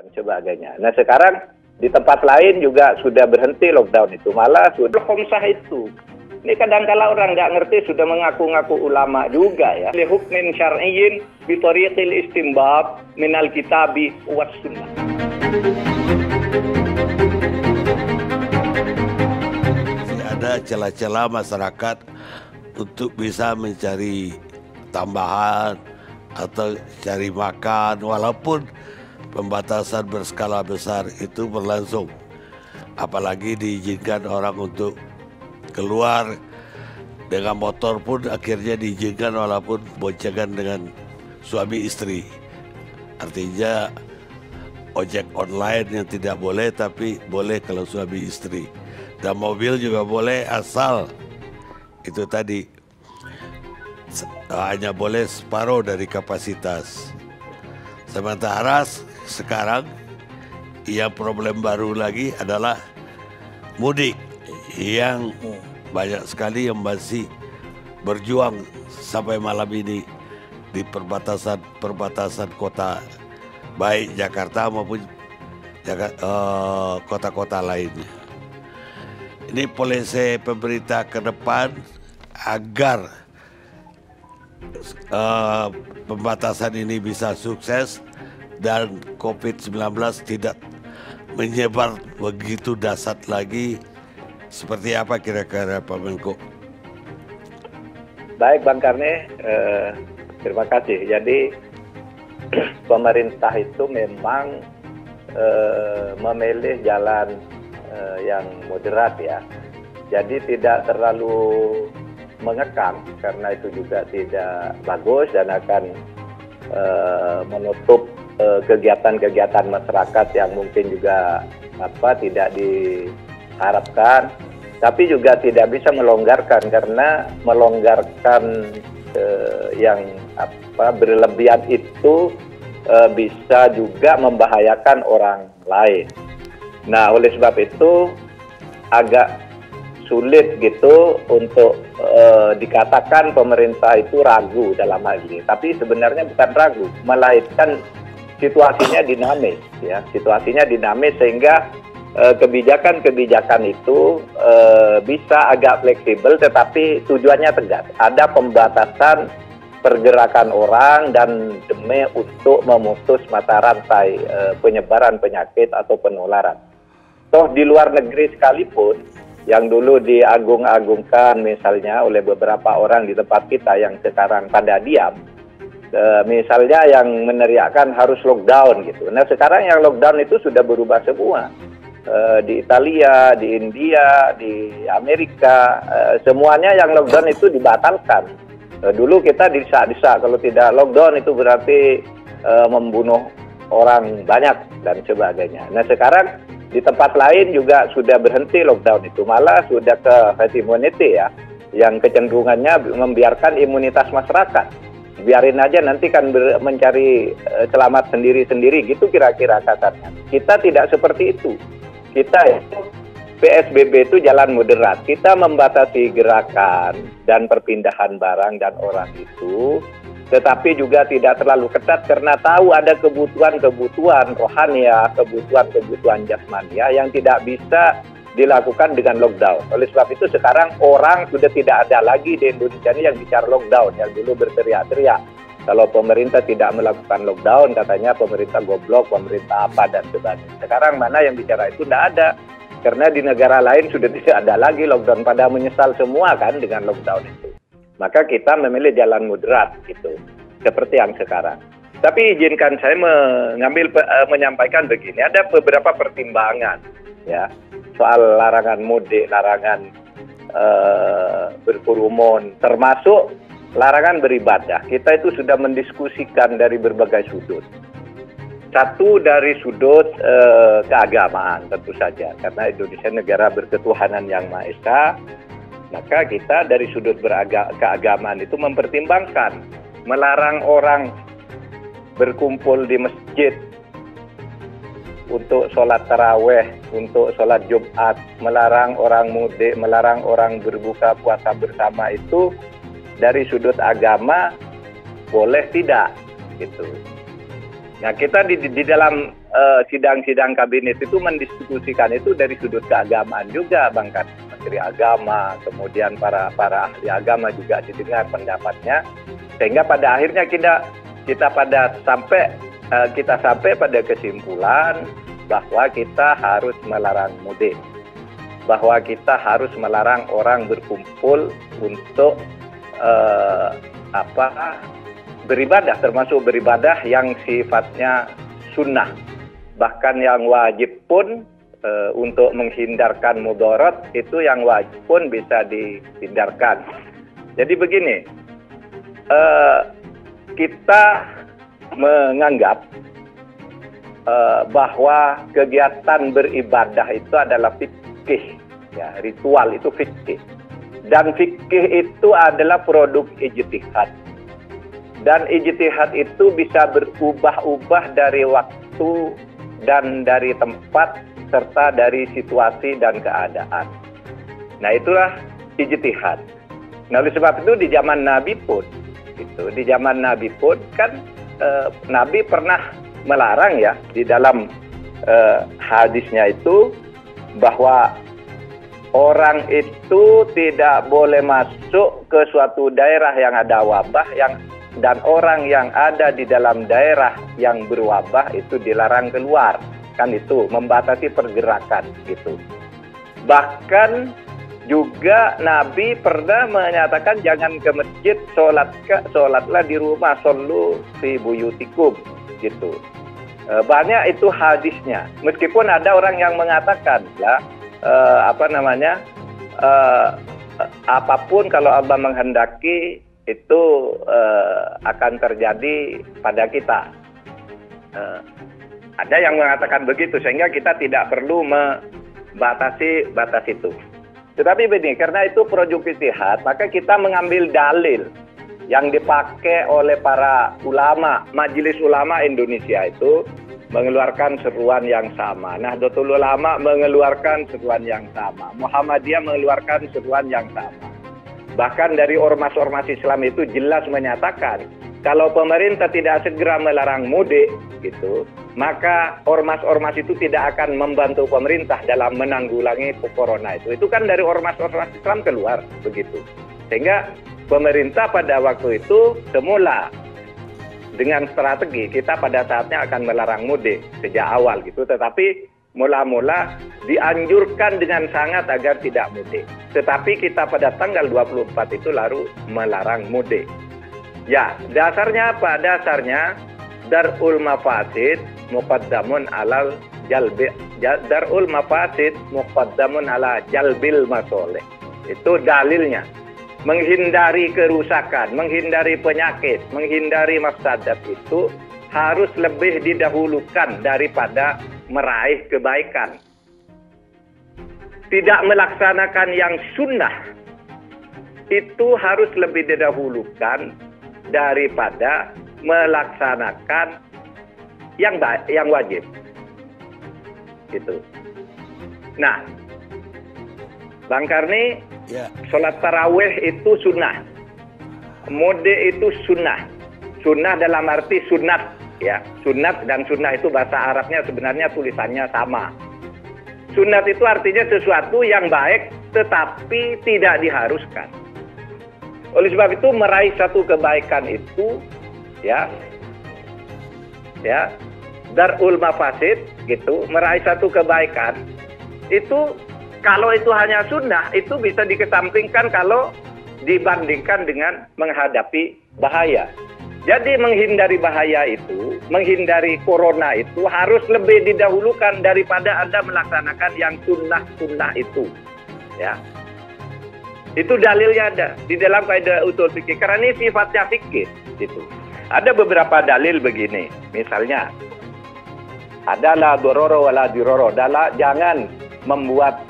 dan sebagainya. Nah sekarang di tempat lain juga sudah berhenti lockdown itu, malah sudah khomsah itu. Ini kadang-kala orang nggak ngerti sudah mengaku-ngaku ulama juga ya. Li hukmin syar'iyyin bi tariqil istinbab minal kitabi was sunnah. Ada celah-celah masyarakat untuk bisa mencari tambahan atau cari makan, walaupun pembatasan berskala besar itu berlangsung. Apalagi diizinkan orang untuk keluar dengan motor pun akhirnya diizinkan walaupun boncengan dengan suami istri. Artinya ojek online yang tidak boleh tapi boleh kalau suami istri. Dan mobil juga boleh asal itu tadi hanya boleh separuh dari kapasitas. Sementara sekarang yang problem baru lagi adalah mudik yang banyak sekali yang masih berjuang sampai malam ini di perbatasan kota baik Jakarta maupun kota-kota lainnya. Ini polisi pemerintah ke depan agar pembatasan ini bisa sukses dan COVID-19 tidak menyebar begitu dahsyat lagi. Seperti apa kira-kira Pak Menko? Baik Bang Karni, terima kasih. Jadi pemerintah itu memang memilih jalan yang moderat ya. Jadi tidak terlalu mengekang karena itu juga tidak bagus dan akan menutup kegiatan-kegiatan masyarakat yang mungkin juga tidak diharapkan, tapi juga tidak bisa melonggarkan karena melonggarkan yang berlebihan itu bisa juga membahayakan orang lain. Nah, oleh sebab itu agak sulit gitu untuk dikatakan pemerintah itu ragu dalam hal ini. Tapi sebenarnya bukan ragu, melainkan situasinya dinamis ya. Situasinya dinamis sehingga kebijakan-kebijakan itu bisa agak fleksibel tetapi tujuannya tegas. Ada pembatasan pergerakan orang dan demi untuk memutus mata rantai penyebaran penyakit atau penularan. Toh di luar negeri sekalipun yang dulu diagung-agungkan misalnya oleh beberapa orang di tempat kita yang sekarang pada diam, misalnya yang meneriakkan harus lockdown gitu. Nah sekarang yang lockdown itu sudah berubah semua. Di Italia, di India, di Amerika, semuanya yang lockdown itu dibatalkan. Dulu kita disa-disa kalau tidak lockdown itu berarti membunuh orang banyak dan sebagainya. Nah sekarang di tempat lain juga sudah berhenti lockdown itu, malah sudah ke herd immunity ya, yang kecenderungannya membiarkan imunitas masyarakat. Biarin aja nanti kan mencari selamat sendiri-sendiri gitu kira-kira kasarnya. Kita tidak seperti itu. Kita itu PSBB itu jalan moderat. Kita membatasi gerakan dan perpindahan barang dan orang itu, tetapi juga tidak terlalu ketat karena tahu ada kebutuhan-kebutuhan rohania, kebutuhan-kebutuhan jasmania yang tidak bisa dilakukan dengan lockdown. Oleh sebab itu sekarang orang sudah tidak ada lagi di Indonesia ini yang bicara lockdown, yang dulu berteriak-teriak. Kalau pemerintah tidak melakukan lockdown, katanya pemerintah goblok, pemerintah apa dan sebagainya. Sekarang mana yang bicara itu tidak ada. Karena di negara lain sudah tidak ada lagi lockdown, pada menyesal semua kan dengan lockdown itu. Maka kita memilih jalan moderat gitu, seperti yang sekarang. Tapi izinkan saya menyampaikan begini, ada beberapa pertimbangan ya soal larangan mudik, larangan berkerumun, termasuk larangan beribadah. Kita itu sudah mendiskusikan dari berbagai sudut. Satu dari sudut keagamaan tentu saja, karena Indonesia negara berketuhanan yang Maha Esa, maka kita dari sudut keagamaan itu mempertimbangkan melarang orang berkumpul di masjid untuk sholat taraweh, untuk sholat Jumat, melarang orang mudik, melarang orang berbuka puasa bersama itu dari sudut agama boleh tidak gitu. Nah kita di dalam sidang-sidang kabinet itu mendiskusikan itu dari sudut keagamaan juga, Bang Kan. Menteri Agama, kemudian para ahli agama juga didengar pendapatnya, sehingga pada akhirnya kita sampai pada kesimpulan bahwa kita harus melarang mudik, bahwa kita harus melarang orang berkumpul untuk beribadah, termasuk beribadah yang sifatnya sunnah. Bahkan yang wajib pun untuk menghindarkan mudarat itu yang wajib pun bisa dihindarkan. Jadi begini, kita menganggap bahwa kegiatan beribadah itu adalah fikih, ya, ritual itu fikih. Dan fikih itu adalah produk ijtihad. Dan ijtihad itu bisa berubah-ubah dari waktu dan dari tempat serta dari situasi dan keadaan. Nah, itulah ijtihad. Nah, oleh sebab itu di zaman Nabi pun kan Nabi pernah melarang, ya, di dalam hadisnya itu bahwa orang itu tidak boleh masuk ke suatu daerah yang ada wabah, dan orang yang ada di dalam daerah yang berwabah itu dilarang keluar. Kan itu membatasi pergerakan gitu. Bahkan juga Nabi pernah menyatakan jangan ke masjid, sholatlah di rumah, shollu fi buyutikum gitu. Banyak itu hadisnya. Meskipun ada orang yang mengatakan lah apapun kalau Allah menghendaki itu akan terjadi pada kita. Ada yang mengatakan begitu, sehingga kita tidak perlu membatasi batas itu. Tetapi begini, karena itu produk ijtihad, maka kita mengambil dalil yang dipakai oleh para ulama. Majelis Ulama Indonesia itu mengeluarkan seruan yang sama. Nahdlatul Ulama mengeluarkan seruan yang sama. Muhammadiyah mengeluarkan seruan yang sama. Bahkan dari ormas-ormas Islam itu jelas menyatakan kalau pemerintah tidak segera melarang mudik gitu, maka ormas-ormas itu tidak akan membantu pemerintah dalam menanggulangi corona itu. Itu kan dari ormas-ormas Islam keluar begitu. Sehingga pemerintah pada waktu itu semula dengan strategi kita pada saatnya akan melarang mudik sejak awal gitu, tetapi mula-mula dianjurkan dengan sangat agar tidak mudik. Tetapi kita pada tanggal 24 itu lalu melarang mudik. Ya, dasarnya apa? Dasarnya darul mafasid muqaddamun alal jalbi, darul mafasid muqaddamun ala jalbil masoleh. Itu dalilnya. Menghindari kerusakan, menghindari penyakit, menghindari mafsadat itu harus lebih didahulukan daripada meraih kebaikan. Tidak melaksanakan yang sunnah itu harus lebih didahulukan daripada melaksanakan yang wajib. Gitu. Nah, Bang Karni, ya. Sholat tarawih itu sunnah, mudik itu sunnah. Sunnah dalam arti sunat, ya. Sunat dan sunnah itu bahasa Arabnya sebenarnya tulisannya sama. Sunat itu artinya sesuatu yang baik tetapi tidak diharuskan. Oleh sebab itu meraih satu kebaikan itu, ya, darul mafasid gitu, meraih satu kebaikan itu. Kalau itu hanya sunnah, itu bisa dikesampingkan kalau dibandingkan dengan menghadapi bahaya. Jadi menghindari bahaya itu, menghindari corona itu harus lebih didahulukan daripada Anda melaksanakan yang sunnah-sunnah itu. Ya. Itu dalilnya ada di dalam kaidah usul fikih. Karena ini sifatnya fikih. Gitu. Ada beberapa dalil begini. Misalnya, adalah dororo wala diroro. Jangan membuat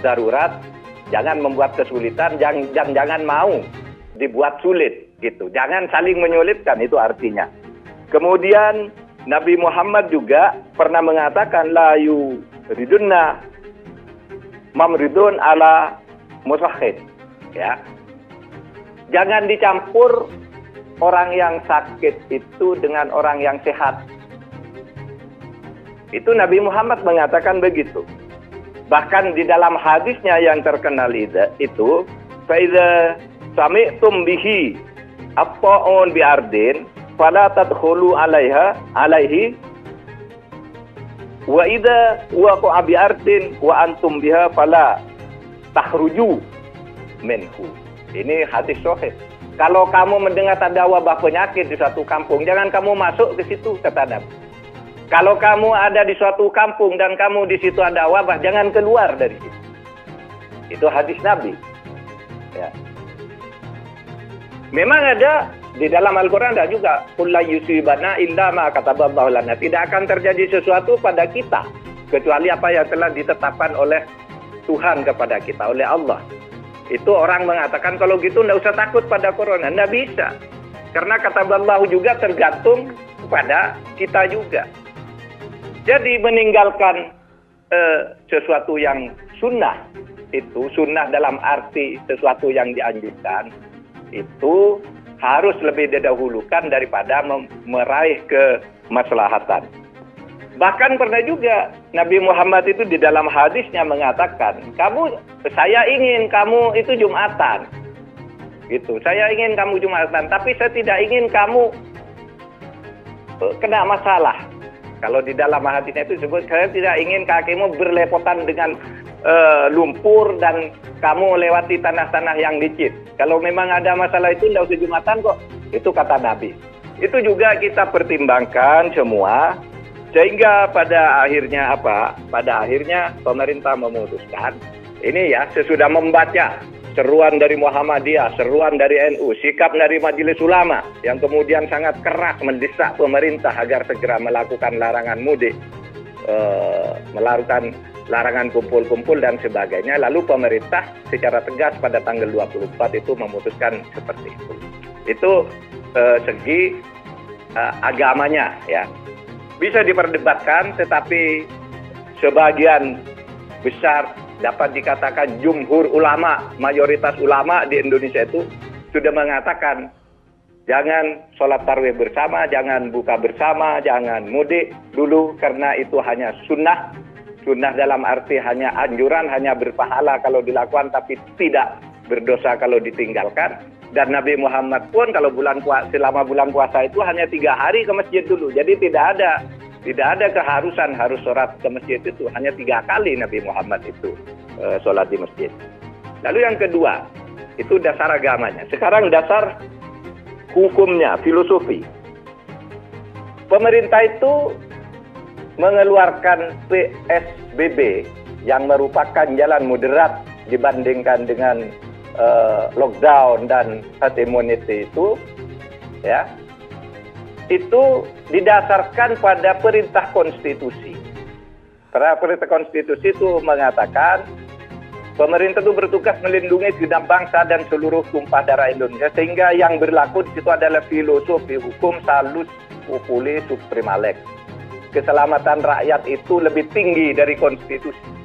darurat, jangan membuat kesulitan, jangan mau dibuat sulit gitu. Jangan saling menyulitkan, itu artinya. Kemudian Nabi Muhammad juga pernah mengatakan la yuridunna mamridun ala musahhid, ya. Jangan dicampur orang yang sakit itu dengan orang yang sehat. Itu Nabi Muhammad mengatakan begitu. Bahkan di dalam hadisnya yang terkenal itu, "Faiza sami'tum bihi at-ta'un bi ardin fala tadkhulu alaihi wa idza waqa'a bi ardin wa antum biha fala takhruju minhu." Ini hadis sahih. Kalau kamu mendengar ada wabah penyakit di suatu kampung, jangan kamu masuk ke situ, kata Nabi. Kalau kamu ada di suatu kampung dan kamu di situ ada wabah, jangan keluar dari situ. Itu hadis Nabi. Ya. Memang ada di dalam Al-Quran ada juga, "Qul la yusibana illa ma kataballahu lana." Tidak akan terjadi sesuatu pada kita kecuali apa yang telah ditetapkan oleh Tuhan kepada kita, oleh Allah. Itu orang mengatakan kalau gitu tidak usah takut pada corona. Tidak bisa. Karena kataballahu juga tergantung kepada kita juga. Jadi meninggalkan sesuatu yang sunnah, itu sunnah dalam arti sesuatu yang dianjurkan, itu harus lebih didahulukan daripada meraih kemaslahatan. Bahkan pernah juga Nabi Muhammad itu di dalam hadisnya mengatakan, saya ingin kamu itu Jumatan. Gitu. Saya ingin kamu Jumatan, tapi saya tidak ingin kamu kena masalah. Kalau di dalam hadisnya itu disebut, saya tidak ingin kakimu berlepotan dengan lumpur dan kamu lewati tanah-tanah yang licin. Kalau memang ada masalah itu tidak usah Jumatan kok. Itu kata Nabi. Itu juga kita pertimbangkan semua. Sehingga pada akhirnya apa? Pada akhirnya pemerintah memutuskan. Ini ya, sesudah membaca seruan dari Muhammadiyah, seruan dari NU, sikap dari Majelis Ulama yang kemudian sangat keras mendesak pemerintah agar segera melakukan larangan mudik, melakukan larangan kumpul-kumpul dan sebagainya. Lalu pemerintah secara tegas pada tanggal 24 itu memutuskan seperti itu. Itu segi agamanya ya. Bisa diperdebatkan, tetapi sebagian besar dapat dikatakan jumhur ulama, mayoritas ulama di Indonesia itu sudah mengatakan jangan sholat tarawih bersama, jangan buka bersama, jangan mudik dulu karena itu hanya sunnah. Sunnah dalam arti hanya anjuran, hanya berpahala kalau dilakukan tapi tidak berdosa kalau ditinggalkan. Dan Nabi Muhammad pun kalau selama bulan puasa itu hanya 3 hari ke masjid dulu. Jadi tidak ada keharusan harus sholat ke masjid itu. Hanya 3 kali Nabi Muhammad itu sholat di masjid. Lalu yang kedua, itu dasar agamanya. Sekarang dasar hukumnya, filosofi. Pemerintah itu mengeluarkan PSBB yang merupakan jalan moderat dibandingkan dengan lockdown dan herd immunity itu, ya, itu didasarkan pada perintah konstitusi. Perintah konstitusi itu mengatakan pemerintah itu bertugas melindungi segenap bangsa dan seluruh tumpah darah Indonesia, sehingga yang berlaku di situ adalah filosofi hukum salus populi suprema lex. Keselamatan rakyat itu lebih tinggi dari konstitusi.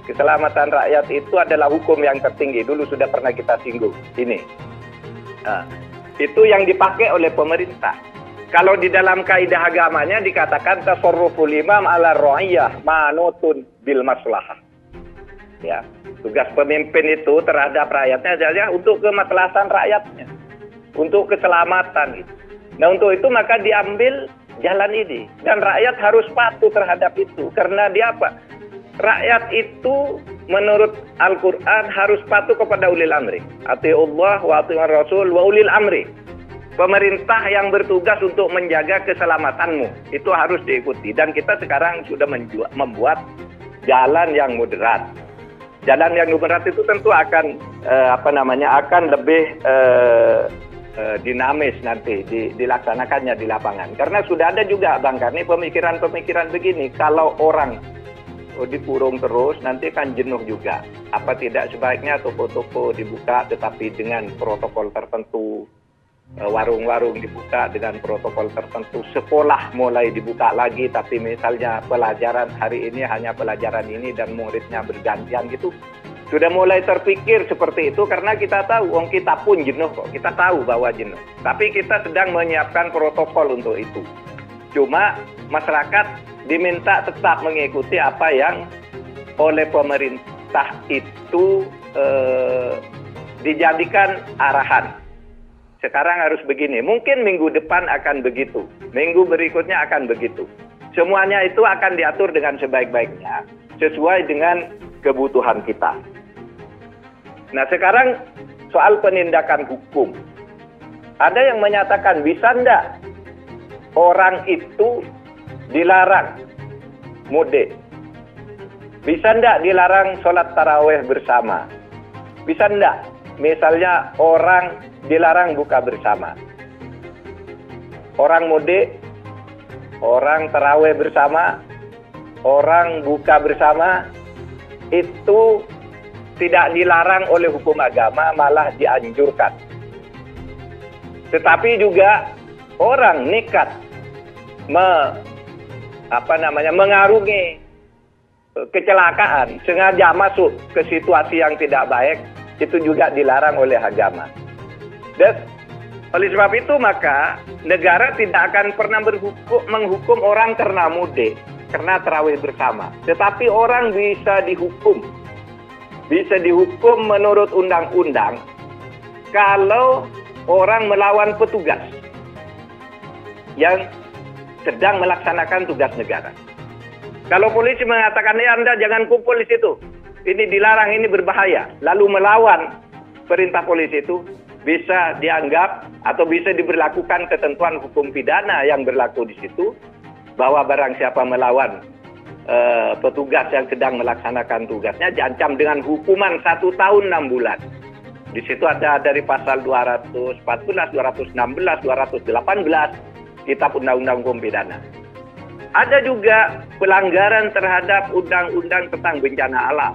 Keselamatan rakyat itu adalah hukum yang tertinggi. Dulu sudah pernah kita singgung ini. Nah, itu yang dipakai oleh pemerintah. Kalau di dalam kaidah agamanya dikatakan tasarruful imam ala ra'iyah manutun bil maslahah. Ya, tugas pemimpin itu terhadap rakyatnya saja untuk kemaslahatan rakyatnya, untuk keselamatan. Nah, untuk itu maka diambil jalan ini dan rakyat harus patuh terhadap itu. Karena dia apa? Rakyat itu menurut Al-Quran harus patuh kepada ulil amri. Atiullah wa atiur rasul wa ulil amri. Pemerintah yang bertugas untuk menjaga keselamatanmu itu harus diikuti. Dan kita sekarang sudah membuat jalan yang moderat. Jalan yang moderat itu tentu akan akan lebih dinamis nanti dilaksanakannya di lapangan. Karena sudah ada juga Bang Karni pemikiran-pemikiran begini. Kalau orang dikurung terus nanti kan jenuh juga. Apa tidak sebaiknya toko-toko dibuka tetapi dengan protokol tertentu, warung-warung dibuka dengan protokol tertentu, sekolah mulai dibuka lagi tapi misalnya pelajaran hari ini hanya pelajaran ini dan muridnya bergantian gitu. Sudah mulai terpikir seperti itu karena kita tahu, kita pun jenuh kok, kita tahu bahwa jenuh. Tapi kita sedang menyiapkan protokol untuk itu. Cuma masyarakat diminta tetap mengikuti apa yang oleh pemerintah itu dijadikan arahan. Sekarang harus begini, mungkin minggu depan akan begitu, minggu berikutnya akan begitu. Semuanya itu akan diatur dengan sebaik-baiknya, sesuai dengan kebutuhan kita. Nah sekarang soal penindakan hukum. Ada yang menyatakan bisa enggak orang itu dilarang mudik? Bisa enggak dilarang sholat tarawih bersama? Bisa enggak misalnya orang dilarang buka bersama? Orang mudik, orang tarawih bersama, orang buka bersama, itu tidak dilarang oleh hukum agama, malah dianjurkan. Tetapi juga orang nekat mengarungi kecelakaan, sengaja masuk ke situasi yang tidak baik, itu juga dilarang oleh agama. Dan oleh sebab itu maka negara tidak akan pernah menghukum orang karena mudik, karena tarawih bersama. Tetapi orang bisa dihukum menurut undang-undang kalau orang melawan petugas yang sedang melaksanakan tugas negara. Kalau polisi mengatakan, ya Anda jangan kumpul di situ, ini dilarang, ini berbahaya, lalu melawan perintah polisi itu, bisa dianggap atau bisa diberlakukan ketentuan hukum pidana yang berlaku di situ, bahwa barang siapa melawan petugas yang sedang melaksanakan tugasnya diancam dengan hukuman 1 tahun 6 bulan. Di situ ada dari pasal 214, 216, 218 Kitab Undang-Undang Hukum Pidana. Ada juga pelanggaran terhadap undang-undang tentang bencana alam.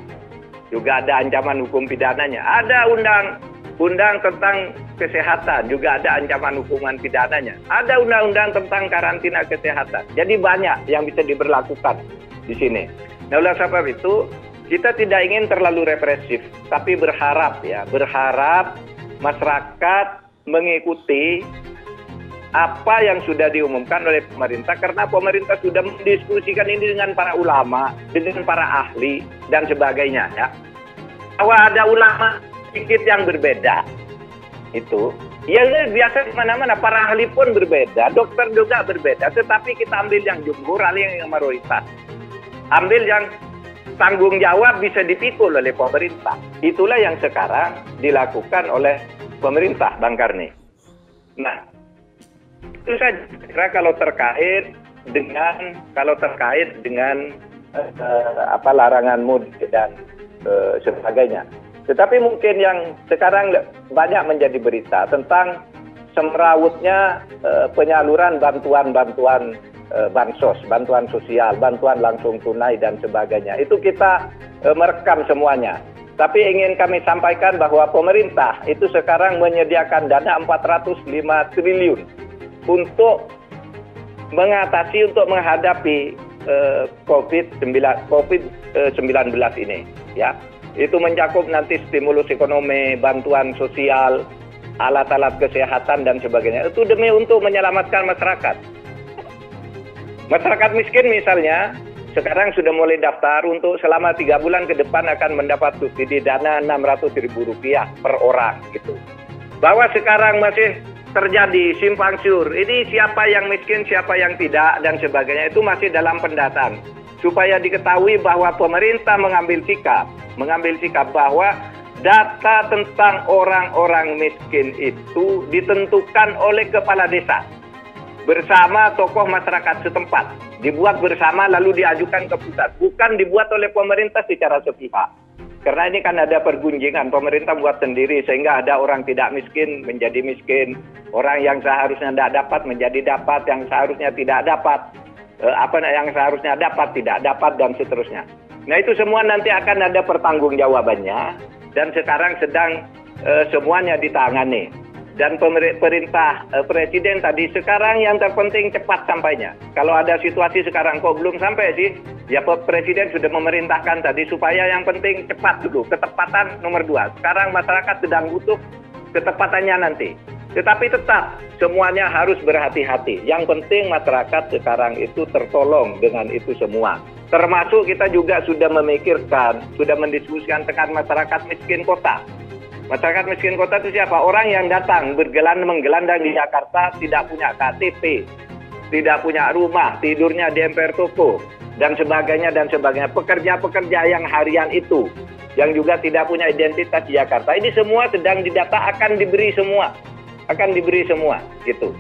Juga ada ancaman hukum pidananya. Ada undang-undang tentang kesehatan, juga ada ancaman hukuman pidananya. Ada undang-undang tentang karantina kesehatan. Jadi banyak yang bisa diberlakukan di sini. Nah, oleh sebab itu kita tidak ingin terlalu represif, tapi berharap masyarakat mengikuti apa yang sudah diumumkan oleh pemerintah, karena pemerintah sudah mendiskusikan ini dengan para ulama, dengan para ahli dan sebagainya, ya. Bahwa ada ulama sedikit yang berbeda itu, ya biasa di mana-mana, para ahli pun berbeda, dokter juga berbeda, tetapi kita ambil yang jumhur, yang mayoritas. Ambil yang tanggung jawab bisa dipikul oleh pemerintah. Itulah yang sekarang dilakukan oleh pemerintah, Bang Karni. Nah, itu saja kira kalau terkait dengan larangan mudik dan sebagainya. Tetapi mungkin yang sekarang banyak menjadi berita tentang semrawutnya penyaluran bantuan bansos, bantuan sosial, bantuan langsung tunai dan sebagainya. Itu kita merekam semuanya. Tapi ingin kami sampaikan bahwa pemerintah itu sekarang menyediakan dana 405 triliun untuk menghadapi COVID-19 ini, ya. Itu mencakup nanti stimulus ekonomi, bantuan sosial, alat-alat kesehatan dan sebagainya. Itu demi untuk menyelamatkan masyarakat. Masyarakat miskin misalnya sekarang sudah mulai daftar untuk selama 3 bulan ke depan akan mendapat subsidi dana Rp600.000 per orang gitu. Bahwa sekarang masih terjadi simpang siur, ini siapa yang miskin, siapa yang tidak dan sebagainya, itu masih dalam pendataan. Supaya diketahui bahwa pemerintah mengambil sikap bahwa data tentang orang-orang miskin itu ditentukan oleh kepala desa bersama tokoh masyarakat setempat, dibuat bersama lalu diajukan ke pusat, bukan dibuat oleh pemerintah secara sepihak. Karena ini kan ada pergunjingan, pemerintah buat sendiri sehingga ada orang tidak miskin menjadi miskin, orang yang seharusnya tidak dapat menjadi dapat, yang seharusnya tidak dapat yang seharusnya dapat tidak dapat dan seterusnya. Nah, itu semua nanti akan ada pertanggungjawabannya dan sekarang sedang semuanya ditangani. Dan perintah presiden tadi sekarang yang terpenting cepat sampainya. Kalau ada situasi sekarang kok belum sampai sih, ya presiden sudah memerintahkan tadi supaya yang penting cepat dulu, ketepatan nomor 2. Sekarang masyarakat sedang butuh ketepatannya nanti. Tetapi tetap semuanya harus berhati-hati. Yang penting masyarakat sekarang itu tertolong dengan itu semua. Termasuk kita juga sudah memikirkan, sudah mendiskusikan dengan masyarakat miskin kota. Masyarakat miskin kota itu siapa? Orang yang datang menggelandang di Jakarta, tidak punya KTP, tidak punya rumah, tidurnya di emper toko, dan sebagainya, dan sebagainya. Pekerja-pekerja yang harian itu, yang juga tidak punya identitas di Jakarta. Ini semua sedang didata, akan diberi semua. Gitu.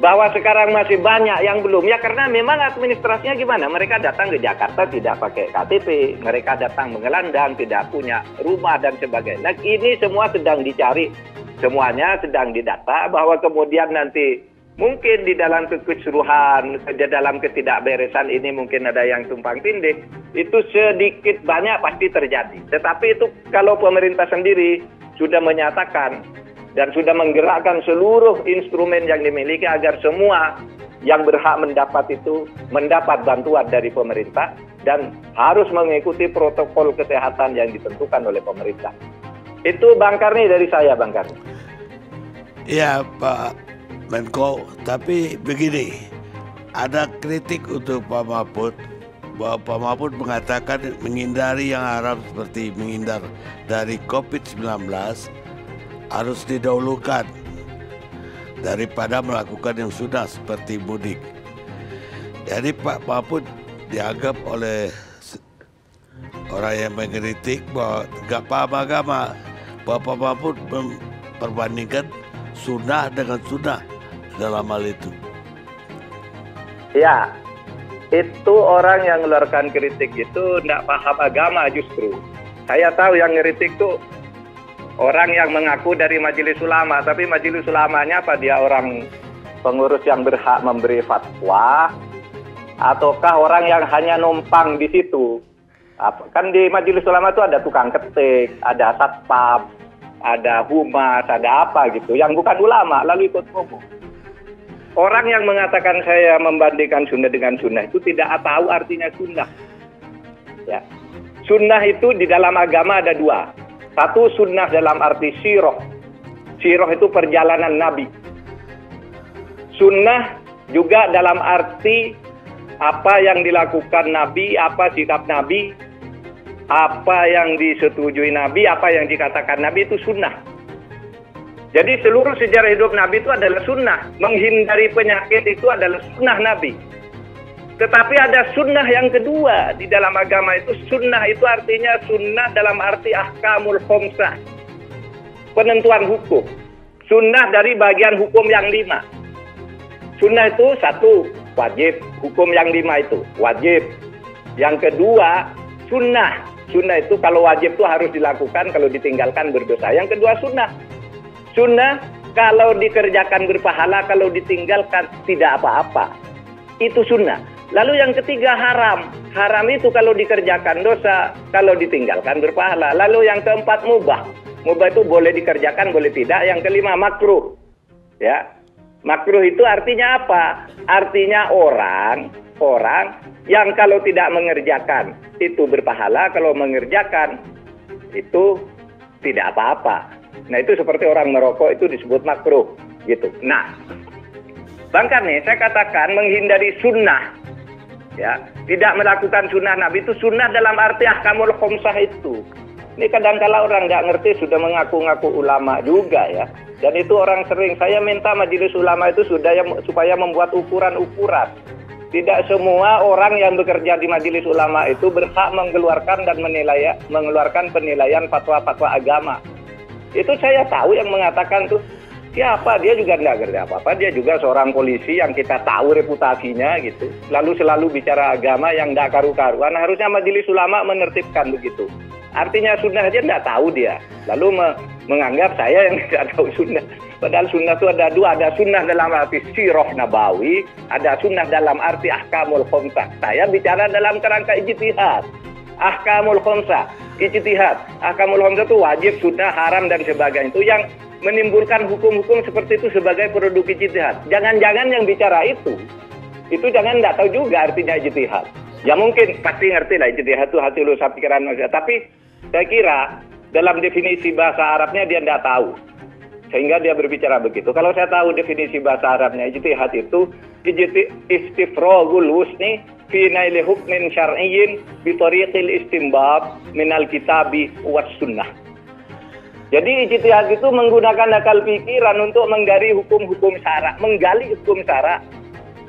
Bahwa sekarang masih banyak yang belum, ya karena memang administrasinya gimana, mereka datang ke Jakarta tidak pakai KTP, mereka datang menggelandang, tidak punya rumah dan sebagainya. Nah, ini semua sedang dicari, semuanya sedang didata, bahwa kemudian nanti mungkin di dalam kekisruhan, di dalam ketidakberesan ini mungkin ada yang tumpang tindih, itu sedikit banyak pasti terjadi. Tetapi itu kalau pemerintah sendiri sudah menyatakan dan sudah menggerakkan seluruh instrumen yang dimiliki agar semua yang berhak mendapat itu mendapat bantuan dari pemerintah dan harus mengikuti protokol kesehatan yang ditentukan oleh pemerintah. Itu Bang Karni dari saya, Bang Karni. Ya Pak Menko, tapi begini, ada kritik untuk Pak Mahfud bahwa Pak Mahfud mengatakan menghindari yang haram seperti menghindar dari COVID-19 harus didahulukan daripada melakukan yang sudah seperti mudik. Jadi Pak Mahfud dianggap oleh orang yang mengkritik bahwa tidak paham agama, bahwa Pak Mahfud memperbandingkan sunnah dengan sunnah dalam hal itu. Ya, itu orang yang mengeluarkan kritik itu tidak paham agama justru. Saya tahu yang ngeritik itu orang yang mengaku dari Majelis Ulama, tapi Majelis Ulamanya apa dia orang pengurus yang berhak memberi fatwa, ataukah orang yang hanya numpang di situ? Kan di Majelis Ulama itu ada tukang ketik, ada satpam, ada humas, ada apa gitu, yang bukan ulama lalu ikut ngomong. Orang yang mengatakan saya membandingkan sunnah dengan sunnah itu tidak tahu artinya sunnah. Ya. Sunnah itu di dalam agama ada dua. Satu, sunnah dalam arti siroh. Siroh itu perjalanan Nabi. Sunnah juga dalam arti apa yang dilakukan Nabi, apa sikap Nabi, apa yang disetujui Nabi, apa yang dikatakan Nabi itu sunnah. Jadi seluruh sejarah hidup Nabi itu adalah sunnah. Menghindari penyakit itu adalah sunnah Nabi. Tetapi ada sunnah yang kedua di dalam agama itu. Sunnah itu artinya sunnah dalam arti ahkamul khomsah, penentuan hukum. Sunnah dari bagian hukum yang 5. Sunnah itu satu, wajib. Hukum yang 5 itu wajib. Yang kedua, sunnah. Sunnah itu kalau wajib itu harus dilakukan, kalau ditinggalkan berdosa. Yang kedua sunnah. Sunnah kalau dikerjakan berpahala, kalau ditinggalkan tidak apa-apa. Itu sunnah. Lalu yang ketiga haram. Haram itu kalau dikerjakan dosa, kalau ditinggalkan berpahala. Lalu yang keempat mubah. Mubah itu boleh dikerjakan, boleh tidak. Yang kelima makruh. Ya. Makruh itu artinya apa? Artinya orang yang kalau tidak mengerjakan itu berpahala, kalau mengerjakan itu tidak apa-apa. Nah itu seperti orang merokok itu disebut makruh gitu. Nah, Bang Karni, saya katakan menghindari sunnah, ya, tidak melakukan sunnah Nabi itu sunnah dalam arti ahkamul khomsah itu. Ini kadang-kala orang nggak ngerti sudah mengaku-ngaku ulama juga ya. Dan itu orang sering, saya minta majelis ulama itu supaya membuat ukuran-ukuran. Tidak semua orang yang bekerja di majelis ulama itu berhak mengeluarkan dan mengeluarkan penilaian fatwa-fatwa agama. Itu saya tahu yang mengatakan tuh siapa, dia juga nggak ngerti apa-apa, dia juga seorang polisi yang kita tahu reputasinya gitu. Lalu selalu bicara agama yang nggak karu-karuan, harusnya majelis ulama menertibkan begitu. Artinya sunnah aja nggak tahu dia, lalu menganggap saya yang tidak tahu sunnah. Padahal sunnah itu ada dua, ada sunnah dalam arti siroh nabawi, ada sunnah dalam arti ahkamul khomsah. Saya bicara dalam kerangka ijtihad. Ahkamul khomsah, ijtihad. Ahkamul khomsah itu wajib, sunnah, haram dan sebagainya. Itu yang menimbulkan hukum-hukum seperti itu sebagai produk ijtihad. Jangan-jangan yang bicara itu jangan nggak tahu juga artinya ijtihad. Ya mungkin pasti ngerti lah ijtihad itu hasil usaha pikiran manusia. Tapi saya kira dalam definisi bahasa Arabnya dia nggak tahu. Sehingga dia berbicara begitu. Kalau saya tahu definisi bahasa Arabnya, ijtihad itu istifragul husni fi naili hukmin syar'iyyin bi tariqil istinbat minal kitabi was sunnah. Jadi ijtihad itu menggunakan akal pikiran untuk menggali hukum-hukum syara, menggali hukum syara,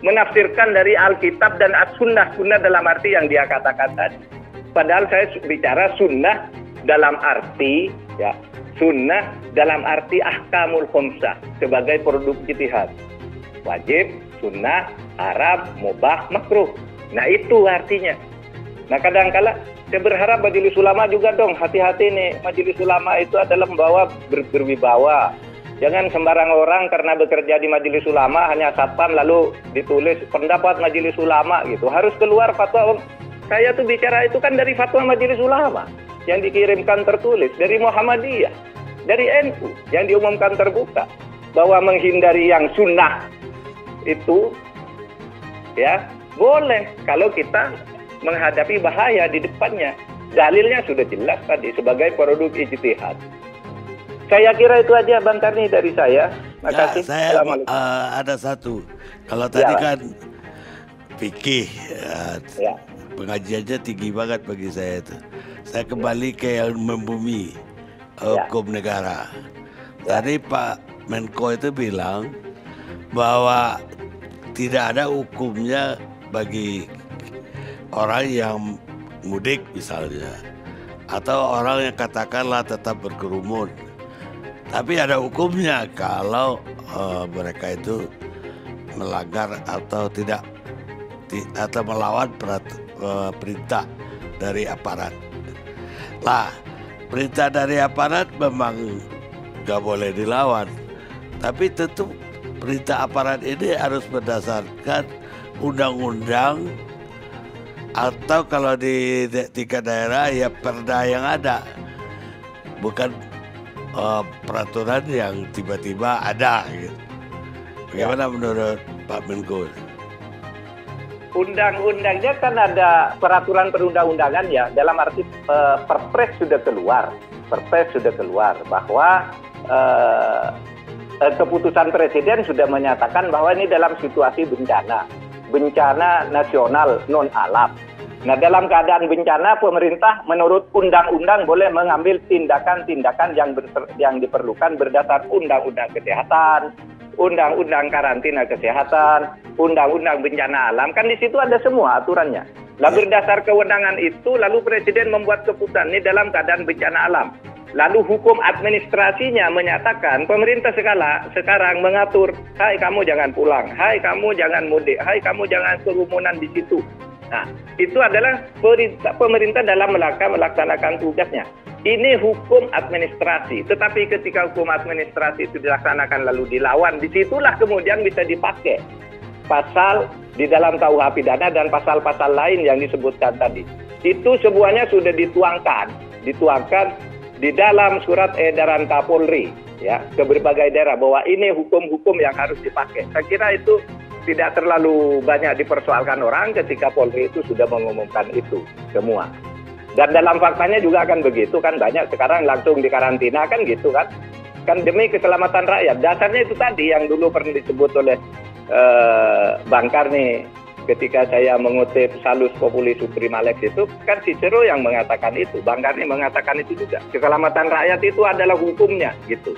menafsirkan dari Alkitab dan As-Sunnah, sunnah dalam arti yang dia katakan tadi. Padahal saya bicara sunnah dalam arti ya, sunnah dalam arti ahkamul khamsah sebagai produk ijtihad. Wajib, sunnah, haram, mubah, makruh. Nah itu artinya. Nah kadang-kala saya berharap majelis ulama juga dong hati-hati nih. Majelis ulama itu adalah membawa berwibawa. Jangan sembarang orang karena bekerja di majelis ulama hanya satpam lalu ditulis pendapat majelis ulama gitu. Harus keluar fatwa. Saya tuh bicara itu kan dari fatwa majelis ulama yang dikirimkan tertulis dari Muhammadiyah, dari NU yang diumumkan terbuka bahwa menghindari yang sunnah itu ya boleh kalau kita menghadapi bahaya di depannya. Dalilnya sudah jelas tadi sebagai produk ijtihad. Saya kira itu aja Bang Karni dari saya. Makasih. Ya, saya ada satu. Kalau tadi kan fikih ya. Pengajiannya tinggi banget bagi saya itu. Saya kembali ke yang membumi hukum negara. Tadi Pak Menko itu bilang bahwa tidak ada hukumnya bagi orang yang mudik misalnya, atau orang yang katakanlah tetap berkerumun. Tapi ada hukumnya kalau mereka itu melanggar atau tidak atau melawan perintah dari aparat. Lah, perintah dari aparat memang nggak boleh dilawan. Tapi tentu perintah aparat ini harus berdasarkan undang-undang atau kalau di tingkat daerah ya perda yang ada, bukan peraturan yang tiba-tiba ada gitu. Bagaimana menurut Pak Menko? Undang-undangnya kan ada peraturan perundang-undangan ya, dalam arti perpres sudah keluar bahwa keputusan presiden sudah menyatakan bahwa ini dalam situasi bencana nasional non alam. Nah dalam keadaan bencana pemerintah menurut undang-undang boleh mengambil tindakan-tindakan yang diperlukan berdasar undang-undang kesehatan, undang-undang karantina kesehatan, undang-undang bencana alam, kan di situ ada semua aturannya. Lalu berdasar kewenangan itu, lalu presiden membuat keputusan ini dalam keadaan bencana alam. Lalu hukum administrasinya menyatakan pemerintah sekarang mengatur, hai kamu jangan pulang, hai kamu jangan mudik, hai kamu jangan kerumunan di situ. Nah, itu adalah pemerintah dalam melaksanakan tugasnya. Ini hukum administrasi, tetapi ketika hukum administrasi itu dilaksanakan lalu dilawan, disitulah kemudian bisa dipakai pasal di dalam KUH pidana dan pasal-pasal lain yang disebutkan tadi. Itu semuanya sudah dituangkan di dalam surat edaran Kapolri ya ke berbagai daerah bahwa ini hukum-hukum yang harus dipakai. Saya kira itu tidak terlalu banyak dipersoalkan orang ketika Polri itu sudah mengumumkan itu semua. Dan dalam faktanya juga akan begitu kan, banyak sekarang langsung dikarantina kan gitu kan. Kan demi keselamatan rakyat. Dasarnya itu tadi yang dulu pernah disebut oleh Bang Karni ketika saya mengutip Salus Populi Suprema Lex itu kan Cicero yang mengatakan itu. Bang Karni mengatakan itu juga. Keselamatan rakyat itu adalah hukumnya gitu.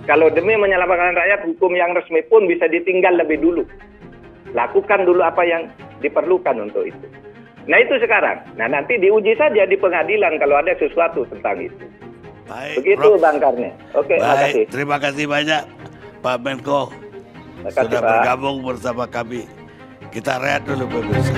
Kalau demi menyelamatkan rakyat, hukum yang resmi pun bisa ditinggal lebih dulu. Lakukan dulu apa yang diperlukan untuk itu. Nah itu sekarang. Nah nanti diuji saja di pengadilan kalau ada sesuatu tentang itu. Baik, begitu Prof. Bang Karni. Oke, makasih. Terima kasih banyak Pak Menko sudah bergabung bersama kami. Kita rehat dulu pemirsa.